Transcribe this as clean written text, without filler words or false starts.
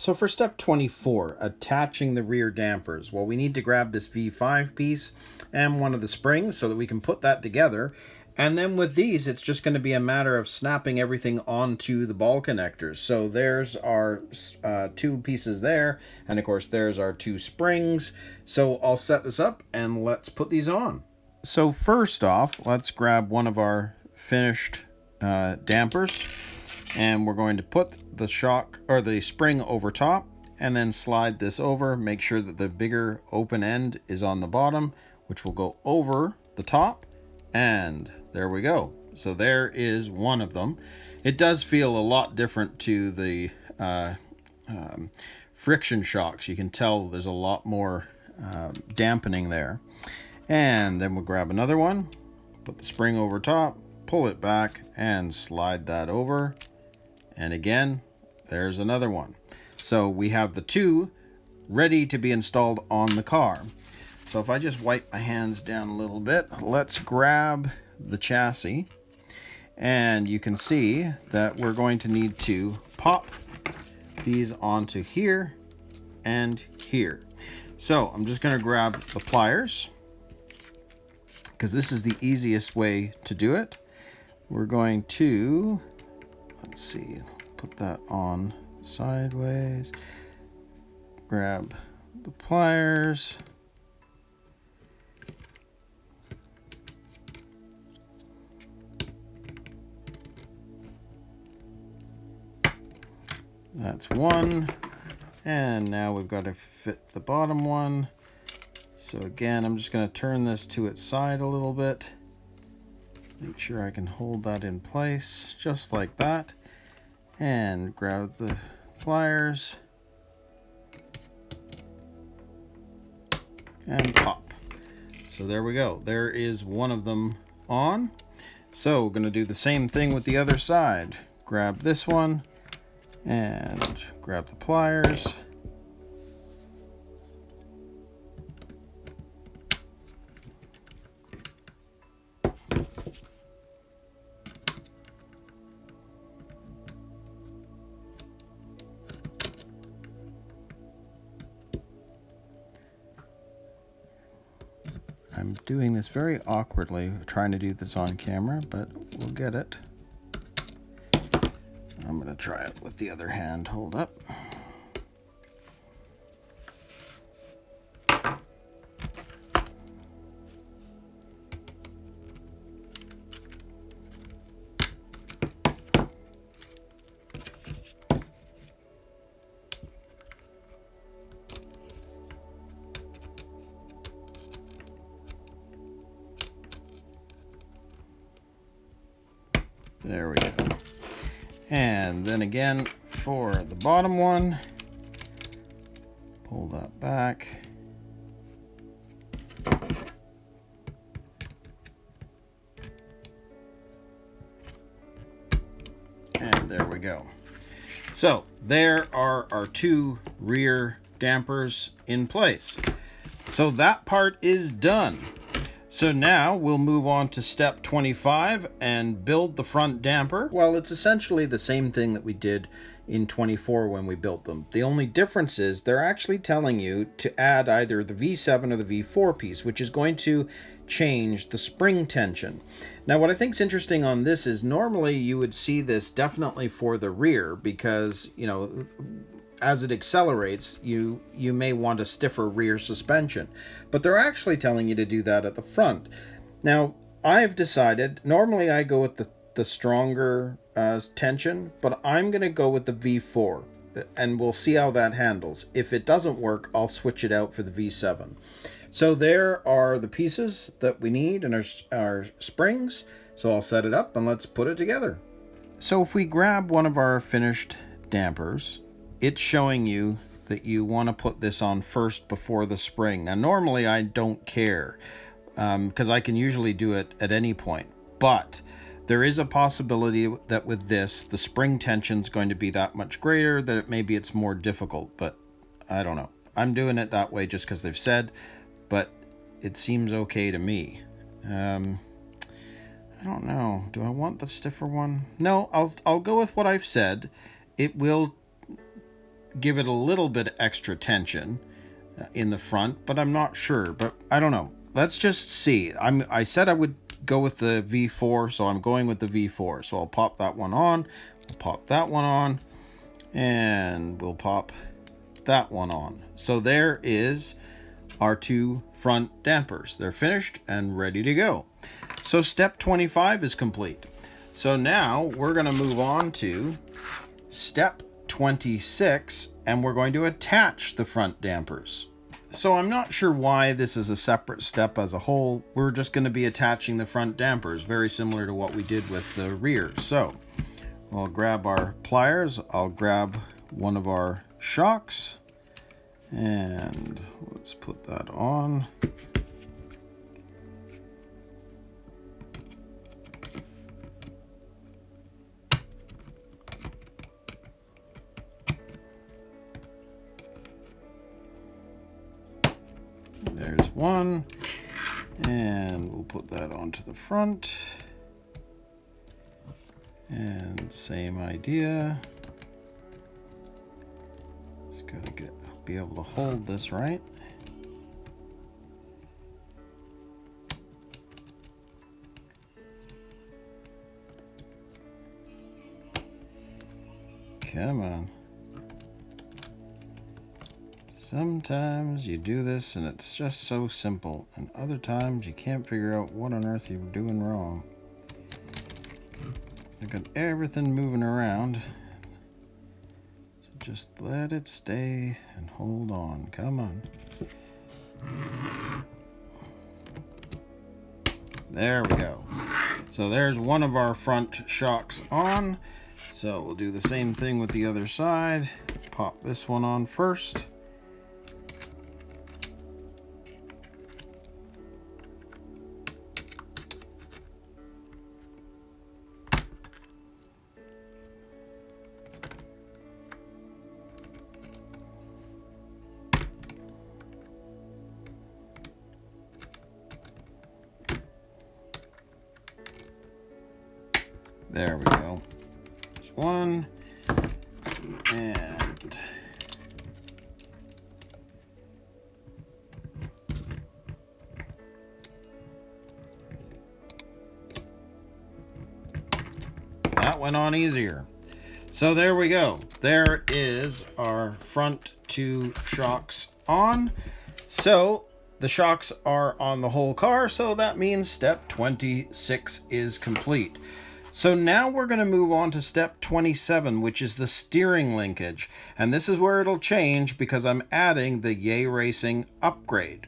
So for step 24, attaching the rear dampers, well, we need to grab this V5 piece and one of the springs so that we can put that together. And then with these, it's just going to be a matter of snapping everything onto the ball connectors. So there's our two pieces there, and of course there's our two springs. So I'll set this up and let's put these on. So first off, let's grab one of our finished dampers. And we're going to put the shock or the spring over top and then slide this over. Make sure that the bigger open end is on the bottom, which will go over the top. And there we go. So there is one of them. It does feel a lot different to the friction shocks. You can tell there's a lot more dampening there. And then we'll grab another one, put the spring over top, pull it back and slide that over. And again, there's another one. So we have the two ready to be installed on the car. So if I just wipe my hands down a little bit, let's grab the chassis. And you can see that we're going to need to pop these onto here and here. So I'm just going to grab the pliers, because this is the easiest way to do it. We're going to... let's see, put that on sideways, grab the pliers, that's one, and now we've got to fit the bottom one. So again, I'm just going to turn this to its side a little bit. Make sure I can hold that in place just like that, and grab the pliers and pop. So there we go. There is one of them on. So we're going to do the same thing with the other side. Grab this one and grab the pliers. I'm doing this very awkwardly, trying to do this on camera, but we'll get it. I'm going to try it with the other hand. Hold up. There we go. And then again for the bottom one, pull that back. And there we go. So there are our two rear dampers in place. So that part is done. So now we'll move on to step 25 and build the front damper. Well, it's essentially the same thing that we did in 24 when we built them. The only difference is they're actually telling you to add either the V7 or the V4 piece, which is going to change the spring tension. Now, what I think is interesting on this is normally you would see this definitely for the rear because, you know, as it accelerates, you may want a stiffer rear suspension, but they're actually telling you to do that at the front. Now, I've decided, normally I go with the stronger tension, but I'm going to go with the V4, and we'll see how that handles. If it doesn't work, I'll switch it out for the V7. So there are the pieces that we need and our springs. So I'll set it up and let's put it together. So if we grab one of our finished dampers, it's showing you that you want to put this on first before the spring. Now, normally I don't care because I can usually do it at any point, but there is a possibility that with this, the spring tension is going to be that much greater that maybe it's more difficult, but I don't know. I'm doing it that way just because they've said, but it seems okay to me. I don't know. Do I want the stiffer one? No, I'll go with what I've said. It will give it a little bit extra tension in the front, but I'm not sure. But I don't know. Let's just see. I said I would go with the V4, so I'm going with the V4. So I'll pop that one on. We'll pop that one on. And we'll pop that one on. So there is our two front dampers. They're finished and ready to go. So step 25 is complete. So now we're going to move on to step 26, and we're going to attach the front dampers. So I'm not sure why this is a separate step as a whole. We're just going to be attaching the front dampers, very similar to what we did with the rear. So I'll grab our pliers, I'll grab one of our shocks, and let's put that on. There's one, and we'll put that onto the front. And same idea. Just gotta be able to hold this right. Come on. Sometimes you do this and it's just so simple, and other times you can't figure out what on earth you're doing wrong. I got everything moving around, so just let it stay and hold on. Come on. There we go. So there's one of our front shocks on. So we'll do the same thing with the other side. Pop this one on first. There we go. There's one. And that went on easier. So there we go. There is our front two shocks on. So the shocks are on the whole car, so that means step 26 is complete. So now we're going to move on to step 27, which is the steering linkage. And this is where it'll change because I'm adding the Yay Racing upgrade.